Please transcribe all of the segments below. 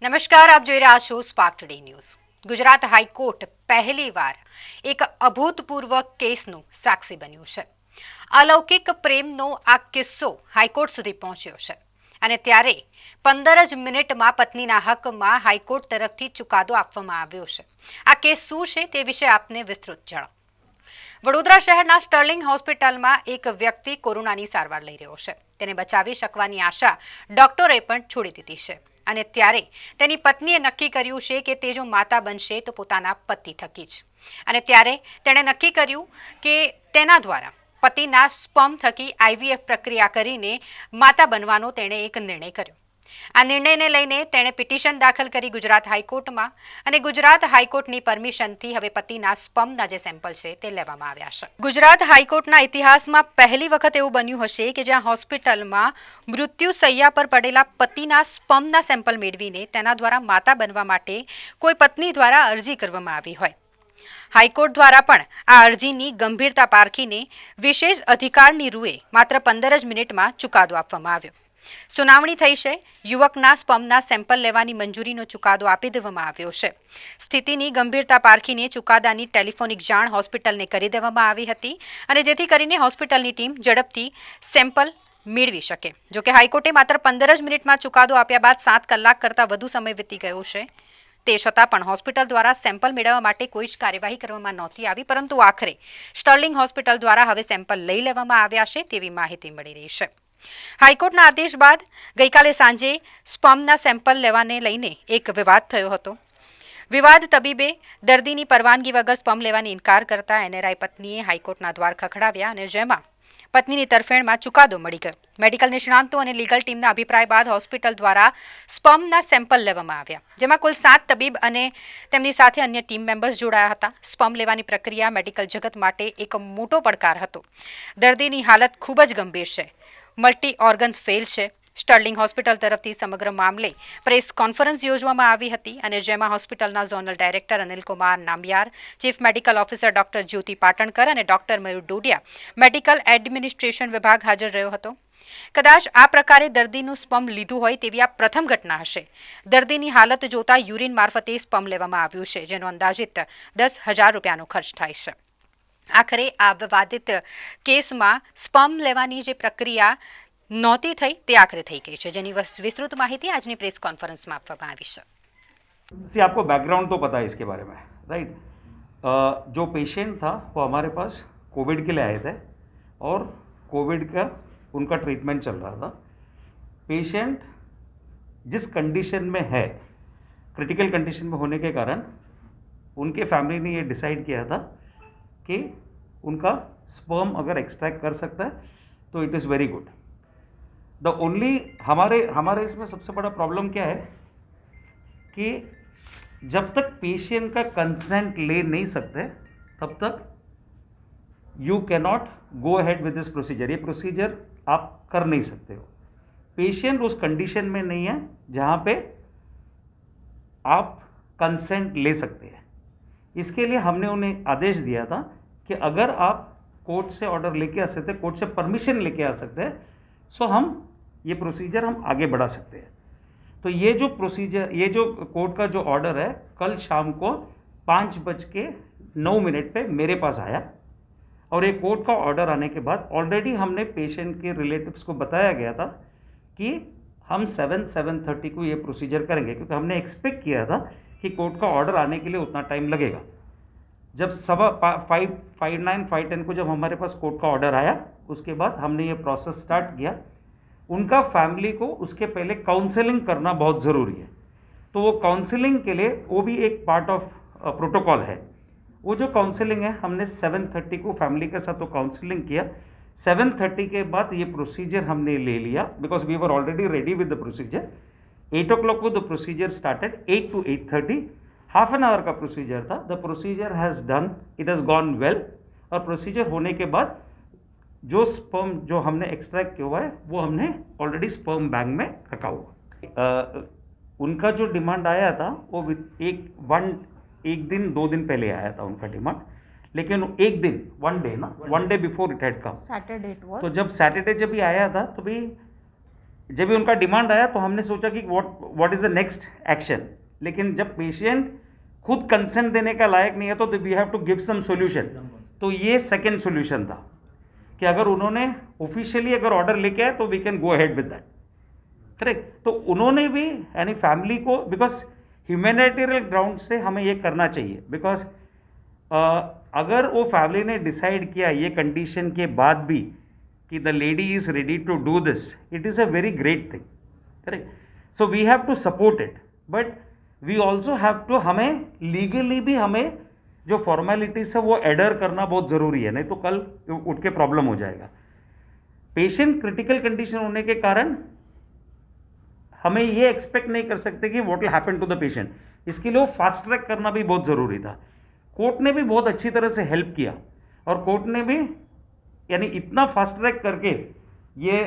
નમસ્કાર, આપ જોઈ રહ્યા છો spark today news. Gujarat high court પહેલીવાર એક અભૂતપૂર્વ કેસનું સાક્ષી બન્યું છે। અલૌકિક પ્રેમનો આ કિસ્સો હાઈકોર્ટ સુધી પહોંચ્યો છે અને ત્યારે 15 જ મિનિટમાં પત્નીના હકમાં હાઈકોર્ટ તરફથી ચુકાદો આપવામાં આવ્યો છે। આ કેસ શું છે તે વિશે આપને વિસ્તૃત જણાવો। વડોદરા શહેરના સ્ટર્લિંગ હોસ્પિટલમાં એક વ્યક્તિ કોરોનાની સારવાર લઈ રહ્યો છે। તેને બચાવી શકવાની આશા ડોક્ટરે પણ છોડી દીધી છે અને ત્યારે તેની પત્નીએ નક્કી કર્યું છે કે તે જો માતા બનશે તો પોતાના પતિ થકી જ। અને ત્યારે તેણે નક્કી કર્યું કે તેના દ્વારા પતિના સ્પર્મ થકી આઈવીએફ પ્રક્રિયા કરીને માતા બનવાનો તેણે એક નિર્ણય કર્યો। આ નિર્ણયને લઈને તેણે પિટિશન દાખલ કરી ગુજરાત હાઈકોર્ટમાં અને ગુજરાત હાઈકોર્ટની પરમિશનથી હવે પતિના સ્પર્મના જે સેમ્પલ છે તે લેવામાં આવ્યા છે। ગુજરાત હાઈકોર્ટના ઇતિહાસમાં પહેલી વખત એવું બન્યું હશે કે જ્યાં હોસ્પિટલમાં મૃત્યુ શૈયા પર પડેલા પતિના સ્પર્મના સેમ્પલ મેળવીને તેના દ્વારા માતા બનવા માટે કોઈ પત્ની દ્વારા અરજી કરવામાં આવી હોય। હાઈકોર્ટ દ્વારા પણ આ અરજીની ગંભીરતા પારખીને વિશેષ અધિકારની રૂએ માત્ર 15 જ મિનિટમાં ચુકાદો આપવામાં આવ્યો। સુનાવણી થઈ છે। યુવકના સ્પર્મના સેમ્પલ લેવાની મંજૂરીનો ચુકાદો આપી દેવામાં આવ્યો છે। સ્થિતિની ગંભીરતા પારખીને ચુકાદાની ટેલિફોનિક જાણ હોસ્પિટલને કરી દેવામાં આવી હતી અને જેથી કરીને હોસ્પિટલની ટીમ ઝડપથી સેમ્પલ મેળવી શકે। જોકે હાઈકોર્ટે માત્ર 15 જ મિનિટમાં ચુકાદો આપ્યા બાદ 7 કલાક કરતાં વધુ સમય વીતી ગયો છે। તે છતાં પણ હોસ્પિટલ દ્વારા સેમ્પલ મેળવવા માટે કોઈ જ કાર્યવાહી કરવામાં નહોતી આવી, પરંતુ આખરે સ્ટર્લિંગ હોસ્પિટલ દ્વારા હવે સેમ્પલ લઈ લેવામાં આવ્યા છે તેવી માહિતી મળી રહી છે। હાઈકોર્ટના આદેશ બાદ ગઈકાલે સાંજે સ્પર્મના સેમ્પલ લેવાને લઈને એક વિવાદ થયો હતો। વિવાદ તબીબે દર્દીની પરવાનગી વગર સ્પર્મ લેવાની ઇનકાર કરતા એનઆરઆઈ પત્નીએ હાઈકોર્ટના દ્વાર ખખડાવ્યા અને જેમાં પત્નીની તરફેણમાં ચુકાદો મળી ગયો। મેડિકલ નિષ્ણાંતો અને લીગલ ટીમના અભિપ્રાય બાદ હોસ્પિટલ દ્વારા સ્પર્મના સેમ્પલ લેવામાં આવ્યા, જેમાં કુલ 7 તબીબ અને તેમની સાથે અન્ય ટીમ મેમ્બર્સ જોડાયા હતા। સ્પર્મ લેવાની પ્રક્રિયા મેડિકલ જગત માટે એક મોટો પડકાર હતો। દર્દીની હાલત ખૂબ જ ગંભીર છે। મલ્ટી ઓર્ગન્સ ફેલ છે। સ્ટર્લિંગ હોસ્પિટલ તરફથી સમગ્ર મામલે પ્રેસ કોન્ફરન્સ યોજવામાં આવી હતી અને જેમાં હોસ્પિટલના zonal director Anilkumar Namyar, chief medical officer doctor Jyoti Patankar અને doctor Mayur Dodiya, medical administration વિભાગ હાજર રહ્યો હતો। કદાચ આ પ્રકારે દર્દીનું સ્પર્મ લીધું હોય તેવી આ પ્રથમ ઘટના હશે। દર્દીની હાલત જોતા યુરિન મારફતે સ્પર્મ લેવામાં આવ્યું છે, જેનો અંદાજિત 10,000 રૂપિયાનો ખર્ચ થાય છે। આખરે આ વિવાદિત કેસમાં સ્પર્મ લેવાની જે પ્રક્રિયા નહોતી થઈ તે આખરે થઈ ગઈ છે, જેની વિસ્તૃત માહિતી આજની પ્રેસ કોન્ફરન્સમાં આપવામાં આવી છે। सी आपको बैकग्राउंड तो पता है इसके बारे में, राइट। जो पेशेंट था वो हमारे पास कोविड के लिए आए थे और कोविड का उनका ट्रीटमेंट चल रहा था। पेशेंट जिस कंडीशन में है, क्रिटिकल कंडीशन में होने के कारण उनके फैमिली ने ये डिसाइड किया था कि उनका स्पर्म अगर एक्सट्रैक्ट कर सकता है तो it is very good. The only हमारे इसमें सबसे बड़ा प्रॉब्लम क्या है कि जब तक पेशेंट का कंसेंट ले नहीं सकते तब तक you cannot go ahead with this procedure. ये प्रोसीजर आप कर नहीं सकते हो। पेशेंट उस कंडीशन में नहीं है जहाँ पे आप कंसेंट ले सकते हैं। इसके लिए हमने उन्हें आदेश दिया था कि अगर आप कोर्ट से ऑर्डर लेके आ सकते, कोर्ट से परमिशन लेके आ सकते हैं, सो हम ये प्रोसीजर हम आगे बढ़ा सकते हैं। तो ये जो प्रोसीजर, ये जो कोर्ट का जो ऑर्डर है, कल शाम को 5:09 पे मेरे पास आया और ये कोर्ट का ऑर्डर आने के बाद ऑलरेडी हमने पेशेंट के रिलेटिव्स को बताया गया था कि हम 7:30 को ये प्रोसीजर करेंगे, क्योंकि हमने एक्सपेक्ट किया था कि कोर्ट का ऑर्डर आने के लिए उतना टाइम लगेगा। जब 5:10 को जब हमारे पास कोर्ट का ऑर्डर आया, उसके बाद हमने ये प्रोसेस स्टार्ट किया। उनका फैमिली को उसके पहले काउंसलिंग करना बहुत ज़रूरी है, तो वो काउंसलिंग के लिए वो भी एक पार्ट ऑफ प्रोटोकॉल है। वो जो काउंसलिंग है, हमने 7:30 को फैमिली के साथ तो काउंसलिंग किया। 7:30 के बाद ये प्रोसीजर हमने ले लिया, because we were already ready with the procedure. 8 o'clock को the procedure started, 8 to 8:30 half an hour का प्रोसीजर था। The procedure has done, it has gone well. और प्रोसीजर होने के बाद जो स्पर्म जो हमने एक्सट्रैक्ट किया हुआ है वो हमने ऑलरेडी स्पर्म बैंक में रखा हुआ। उनका जो डिमांड आया था वो एक दिन 2 दिन पहले आया था उनका डिमांड, लेकिन एक दिन, one day before it had come, Saturday it was. तो जब सैटरडे जब भी आया था तो भी जब भी उनका डिमांड आया तो हमने सोचा कि what is the next action, लेकिन जब पेशेंट खुद कंसेंट देने का लायक नहीं है तो we have to give some solution. तो ये सेकेंड सोल्यूशन था कि अगर उन्होंने ऑफिशियली अगर ऑर्डर लेके आए तो we can go ahead with that, correct. तो उन्होंने भी यानी फैमिली को, बिकॉज ह्यूमैनिटेरियन ग्राउंड से हमें ये करना चाहिए, बिकॉज अगर वो फैमिली ने डिसाइड किया ये कंडीशन के बाद भी कि the lady is ready to do this, it is a very great thing, correct. So we have to support it, but we also have to, हमें लीगली भी हमें जो फॉर्मेलिटीज है वो एडर करना बहुत ज़रूरी है, नहीं तो कल उठ के प्रॉब्लम हो जाएगा। पेशेंट क्रिटिकल कंडीशन होने के कारण हमें ये एक्सपेक्ट नहीं कर सकते कि what will happen to the patient, इसके लिए वो फास्ट ट्रैक करना भी बहुत ज़रूरी था। कोर्ट ने भी बहुत अच्छी तरह से हेल्प किया और कोर्ट ने भी यानी इतना फास्ट ट्रैक करके ये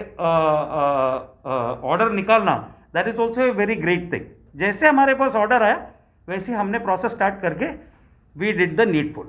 ऑर्डर निकालना, that is also a very great thing. जैसे हमारे पास ऑर्डर आया वैसे हमने प्रोसेस स्टार्ट करके वी डिड द नीडफुल।